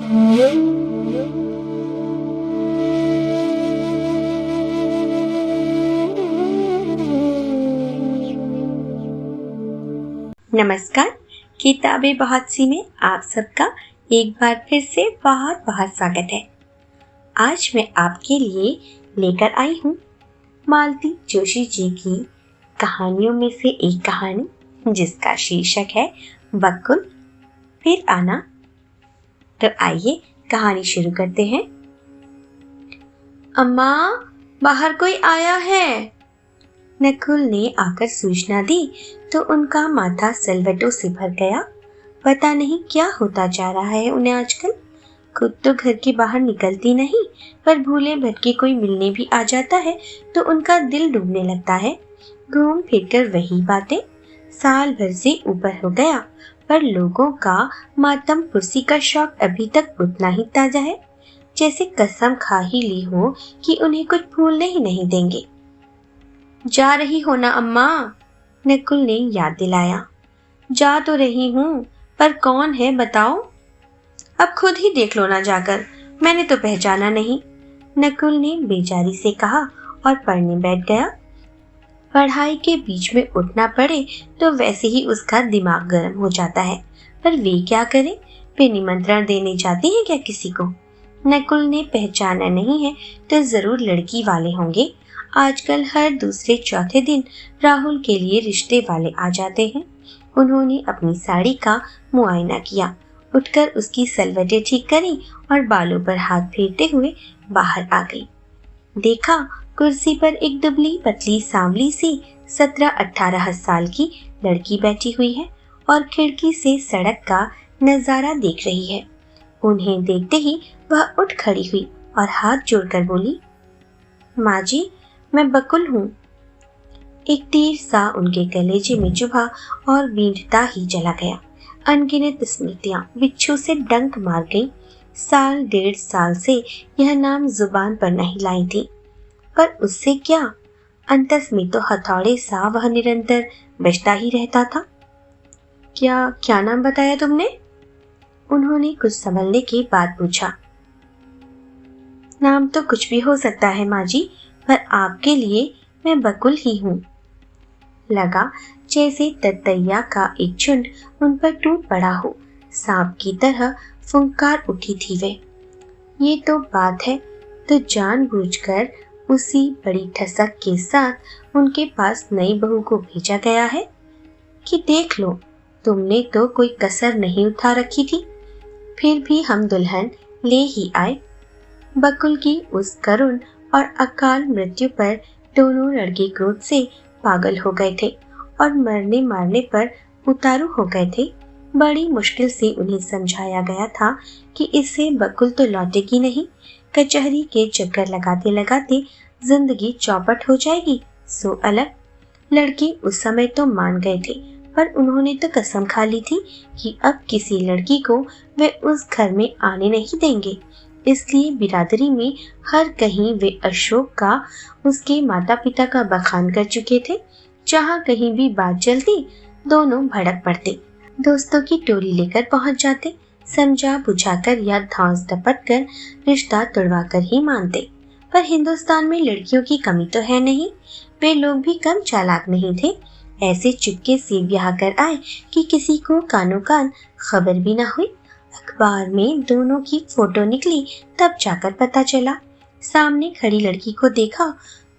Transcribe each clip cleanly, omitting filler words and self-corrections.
नमस्कार। किताबें बहुत सी में आप सबका एक बार फिर से बहुत बहुत स्वागत है। आज मैं आपके लिए लेकर आई हूँ मालती जोशी जी की कहानियों में से एक कहानी जिसका शीर्षक है बकुल फिर आना। तो आइए कहानी शुरू करते हैं। अम्मा, बाहर कोई आया है। नकुल ने आकर सूचना दी तो उनका माथा सलवटों से भर गया। पता नहीं क्या होता जा रहा है उन्हें आजकल। खुद तो घर के बाहर निकलती नहीं, पर भूले भटके कोई मिलने भी आ जाता है तो उनका दिल डूबने लगता है। घूम फिर कर वही बातें। साल भर से ऊपर हो गया, पर लोगों का मातम पुरसी का शौक अभी तक उतना ही ताजा है, जैसे कसम खा ही ली हो कि उन्हें कुछ भूलने ही नहीं देंगे। जा रही हो ना अम्मा? नकुल ने याद दिलाया। जा तो रही हूँ, पर कौन है बताओ? अब खुद ही देख लो ना जाकर, मैंने तो पहचाना नहीं। नकुल ने बेजारी से कहा और पढ़ने बैठ गया। पढ़ाई के बीच में उठना पड़े तो वैसे ही उसका दिमाग गर्म हो जाता है, पर वे क्या करें? वे निमंत्रण देने जाती हैं क्या किसी को? नकुल ने पहचाना नहीं है तो जरूर लड़की वाले होंगे। आजकल हर दूसरे चौथे दिन राहुल के लिए रिश्ते वाले आ जाते हैं। उन्होंने अपनी साड़ी का मुआयना किया, उठकर उसकी सलवटें ठीक करी और बालों पर हाथ फेरते हुए बाहर आ गई। देखा, कुर्सी पर एक दुबली पतली सांवली सी 17-18 साल की लड़की बैठी हुई है और खिड़की से सड़क का नजारा देख रही है। उन्हें देखते ही वह उठ खड़ी हुई और हाथ जोड़कर बोली, माँ जी, मैं बकुल हूँ। एक तीर सा उनके कलेजे में चुभा और बींधता ही चला गया। अनगिनत स्मृतियां बिच्छू से डंक मार गई। साल 1.5 साल से यह नाम जुबान पर नहीं लाई थी, पर उससे क्या? अंतस में तो हथौड़े सा वह निरंतर बजता ही रहता था। क्या नाम बताया तुमने? उन्होंने कुछ संभलने के बाद पूछा। नाम तो कुछ भी हो सकता है माँ जी, पर आपके लिए मैं बकुल ही हूँ। लगा जैसे ततैया का एक झुंड उन पर टूट पड़ा हो। सांप की तरह फुंकार उठी थी वे। ये तो बात है, तो जानबूझकर उसी बड़ी ठसक के साथ उनके पास नई बहू को भेजा गया है कि देख लो, तुमने तो कोई कसर नहीं उठा रखी थी, फिर भी हम दुल्हन ले ही आए। बकुल की उस करुण और अकाल मृत्यु पर दोनों लड़के क्रोध से पागल हो गए थे और मरने मारने पर उतारू हो गए थे। बड़ी मुश्किल से उन्हें समझाया गया था कि इससे बकुल तो लौटेगी नहीं। कचहरी के चक्कर लगाते लगाते जिंदगी चौपट हो जाएगी, सो अलग। लड़के उस समय तो मान गए थे, पर उन्होंने तो कसम खा ली थी कि अब किसी लड़की को वे उस घर में आने नहीं देंगे। इसलिए बिरादरी में हर कहीं वे अशोक का, उसके माता पिता का बखान कर चुके थे। जहाँ कहीं भी बात चलती, दोनों भड़क पड़ते, दोस्तों की टोली लेकर पहुंच जाते, समझा बुझाकर या धौंस टपट कर रिश्ता तुड़वा कर ही मानते। पर हिंदुस्तान में लड़कियों की कमी तो है नहीं, वे लोग भी कम चालाक नहीं थे। ऐसे चुपके से ब्याह कर आए कि किसी को कानो कान खबर भी न हुई। अखबार में दोनों की फोटो निकली, तब जाकर पता चला। सामने खड़ी लड़की को देखा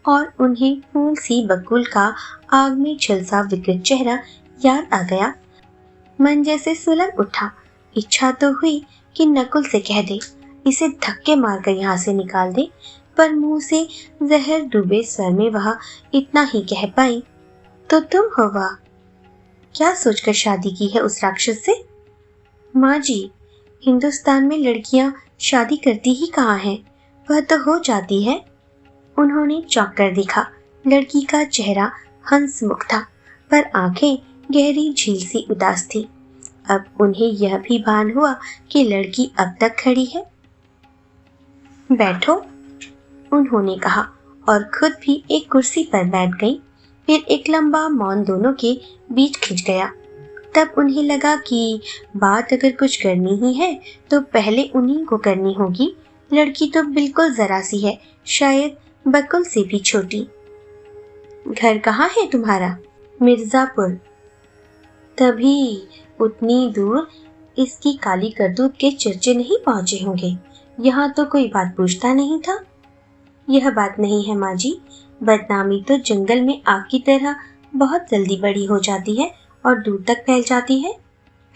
और उन्हें फूल सी बकुल का आग में झुलसा विकृत चेहरा याद आ गया। मन जैसे सुलग उठा। इच्छा तो हुई कि नकुल से कह दे, इसे धक्के मारकर यहाँ से निकाल दे, पर मुंह से जहर डूबे स्वर में वह इतना ही कह पाई, तो तुम हो वह? क्या सोचकर शादी की है उस राक्षस से? माँ जी, हिंदुस्तान में लड़कियां शादी करती ही कहाँ हैं? वह तो हो जाती है। उन्होंने चौंक कर देखा। लड़की का चेहरा हंसमुख था, पर आंखें गहरी झील सी उदास थी। अब उन्हें यह भी भान हुआ कि लड़की अब तक खड़ी है। बैठो, उन्होंने कहा और खुद भी एक कुर्सी पर बैठ गई। फिर एक लंबा मौन दोनों के बीच खिंच गया। तब उन्हें लगा कि बात अगर कुछ करनी ही है तो पहले उन्हीं को करनी होगी। लड़की तो बिल्कुल जरा सी है, शायद बकुल से भी छोटी। घर कहाँ है तुम्हारा? मिर्जापुर। तभी उतनी दूर इसकी काली करतूत के चर्चे नहीं पहुंचे होंगे। यहाँ तो कोई बात पूछता नहीं था। यह बात नहीं है माँ जी, बदनामी तो जंगल में आग की तरह बहुत जल्दी बड़ी हो जाती है और दूर तक फैल जाती है।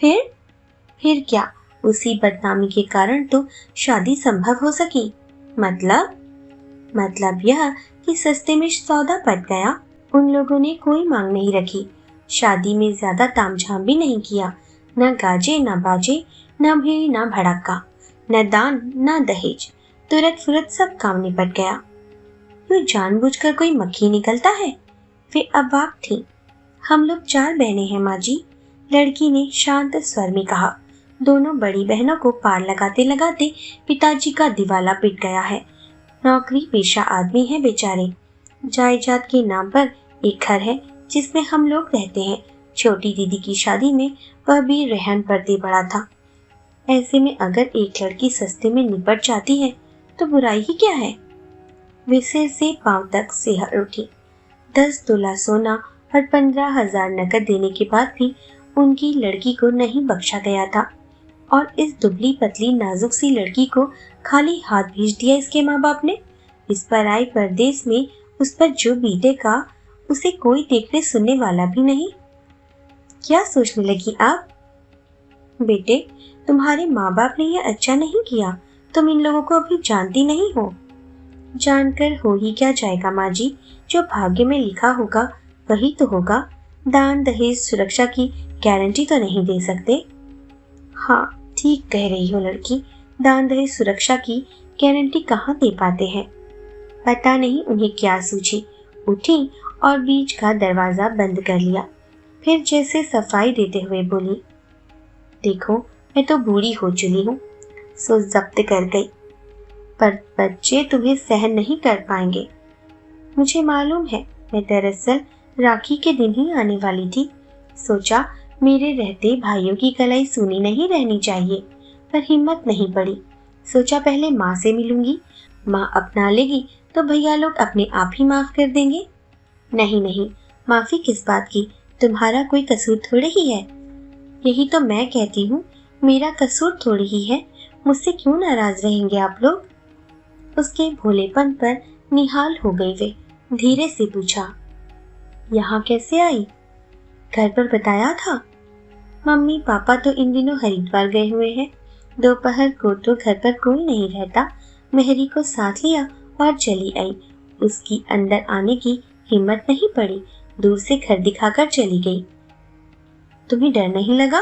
फिर क्या? उसी बदनामी के कारण तो शादी संभव हो सकी। मतलब यह कि सस्ते में सौदा पट गया। उन लोगों ने कोई मांग नहीं रखी, शादी में ज्यादा तामझाम भी नहीं किया, न गाजे न बाजे, न भीड़ न भड़क्का, न दान न दहेज, तुरंत फुरत सब काम निपट गया। क्यों जानबूझकर कोई मक्खी निकलता है? वे अवाक थी। हम लोग 4 बहनें हैं माँ जी, लड़की ने शांत स्वर में कहा। दोनों बड़ी बहनों को पार लगाते लगाते पिताजी का दिवाला पिट गया है। नौकरी पेशा आदमी है बेचारे। जायदाद के नाम पर एक घर है जिसमें हम लोग रहते हैं। छोटी दीदी की शादी में वह भी रहन पर दे पड़ा था। ऐसे में अगर एक लड़की सस्ते में निपट जाती है तो बुराई ही क्या है? वे सिर से पांव तक सिहर उठी। 10 तोला सोना और 15,000 नकद देने के बाद भी उनकी लड़की को नहीं बख्शा गया था और इस दुबली पतली नाजुक सी लड़की को खाली हाथ भेज दिया इसके माँ बाप ने। इस पराए परदेश में उस पर जो बीतेगा उसे कोई देखने सुनने वाला भी नहीं। क्या सोचने लगी आप? बेटे, तुम्हारे माँ बाप ने यह अच्छा नहीं किया। तुम इन लोगों को अभी जानती नहीं हो। जानकर हो ही क्या जाएगा माँ जी, जो भाग्य में लिखा होगा वही तो होगा। दान दहेज सुरक्षा की गारंटी तो नहीं दे सकते। हाँ, ठीक कह रही हो लड़की, दान दहेज सुरक्षा की गारंटी कहाँ दे पाते हैं। पता नहीं उन्हें क्या सूझी, उठी और बीच का दरवाजा बंद कर लिया। फिर जैसे सफाई देते हुए बोली, देखो मैं तो बूढ़ी हो चुकी हूँ, सो जब्त कर गई, पर बच्चे तुम्हें सहन नहीं कर पाएंगे। मुझे मालूम है, मैं दरअसल राखी के दिन ही आने वाली थी। सोचा मेरे रहते भाइयों की कलाई सुनी नहीं रहनी चाहिए, पर हिम्मत नहीं पड़ी। सोचा पहले माँ से मिलूंगी, माँ अपना लेगी तो भैया लोग अपने आप ही माफ कर देंगे। नहीं, माफी किस बात की, तुम्हारा कोई कसूर थोड़े ही है। यही तो मैं कहती हूँ, मेरा कसूर थोड़ी ही है, मुझसे क्यों नाराज रहेंगे आप लोग? उसके भोलेपन पर निहाल हो गई वे। धीरे से पूछा, यहाँ कैसे आई? घर पर बताया था? मम्मी पापा तो इन दिनों हरिद्वार गए हुए हैं। दोपहर को तो घर पर कोई नहीं रहता। मेहरी को साथ लिया और चली आई। उसकी अंदर आने की हिम्मत नहीं पड़ी, दूर से घर दिखाकर चली गई। तुम्हें डर नहीं लगा?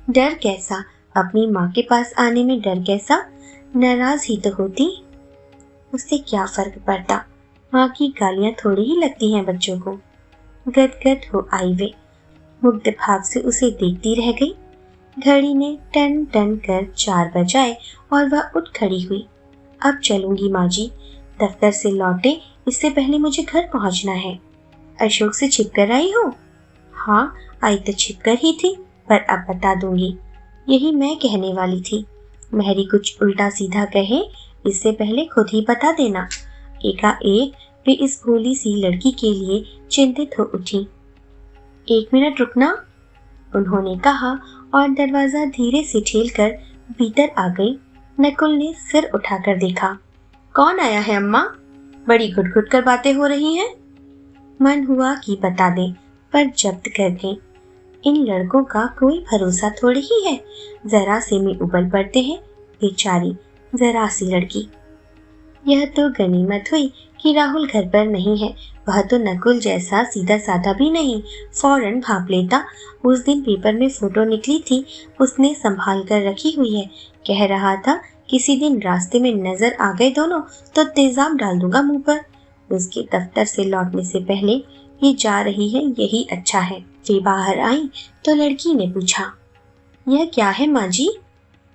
डर कैसा? अपनी माँ के पास आने में डर कैसा? नाराज ही तो होती। उससे क्या फर्क पड़ता, माँ की गालियां थोड़ी ही लगती हैं बच्चों को। गदगद हो आई वे, मुग्ध भाव से उसे देखती रह गई। घड़ी ने टन टन कर 4 बजाए और वह उठ खड़ी हुई। अब चलूंगी माँ जी, दफ्तर से लौटे इससे पहले मुझे घर पहुंचना है। अशोक से छिपकर आई हो? हाँ, आई तो छिपकर ही थी, पर अब बता दूंगी। यही मैं कहने वाली थी। मेहरी कुछ उल्टा सीधा कहे इससे पहले खुद ही बता देना। एकाएक वे इस भोली सी लड़की के लिए चिंतित हो उठी। 1 मिनट रुकना, उन्होंने कहा और दरवाजा धीरे से ठेलकर भीतर आ गई। नकुल ने सिर उठाकर देखा। कौन आया है अम्मा? बड़ी घुट-घुट कर बातें हो रही हैं। मन हुआ कि बता दें, पर जब्त कर गई। इन लड़कों का कोई भरोसा थोड़ी ही है, जरा से में उबल पड़ते हैं। बेचारी जरा सी लड़की। यह तो गनीमत हुई कि राहुल घर पर नहीं है। वह तो नकुल जैसा सीधा साधा भी नहीं, फौरन भाप लेता। उस दिन पेपर में फोटो निकली थी, उसने संभाल कर रखी हुई है। कह रहा था किसी दिन रास्ते में नजर आ गए दोनों तो तेजाब डाल दूंगा मुंह पर। उसके दफ्तर से लौटने से पहले ये जा रही है, यही अच्छा है। वे बाहर आई तो लड़की ने पूछा, यह क्या है माँ जी?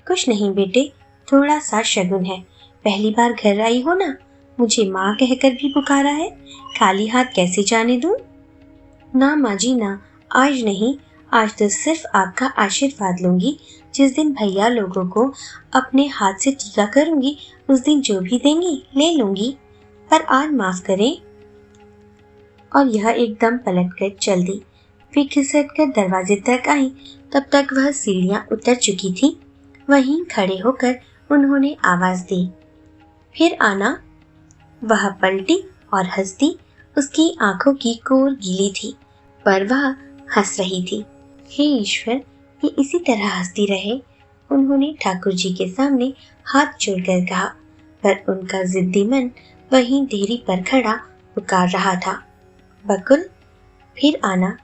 कुछ नहीं बेटे, थोड़ा सा शगुन है। पहली बार घर आई हो ना, मुझे माँ कहकर भी पुकारा है, खाली हाथ कैसे जाने दूं? ना माँ जी ना, आज नहीं, आज तो सिर्फ आपका आशीर्वाद लूंगी। जिस दिन भैया लोगों को अपने हाथ से टीका करूंगी उस दिन जो भी देंगी ले लूंगी, पर आज माफ करें। और यह एकदम पलटकर चल दी। वे खिसक कर दरवाजे तक आई, तब तक वह सीढ़ियां उतर चुकी थी। वहीं खड़े होकर उन्होंने आवाज दी, फिर आना। वह पलटी और हंसती। उसकी आंखों की कोर गीली थी, पर वह हंस रही थी। हे ईश्वर, ये इसी तरह हंसती रहे, उन्होंने ठाकुर जी के सामने हाथ जोड़कर कहा। पर उनका जिद्दी मन वहीं देरी पर खड़ा पुकार रहा था, बकुल फिर आना,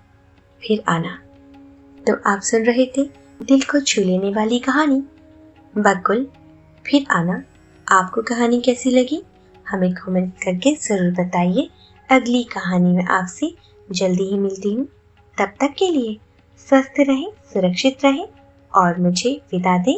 फिर आना। तो आप सुन रहे थे दिल को छू लेने वाली कहानी बकुल फिर आना। आपको कहानी कैसी लगी हमें कमेंट करके जरूर बताइए। अगली कहानी में आपसे जल्दी ही मिलती हूँ। तब तक के लिए स्वस्थ रहें, सुरक्षित रहें और मुझे विदा दें।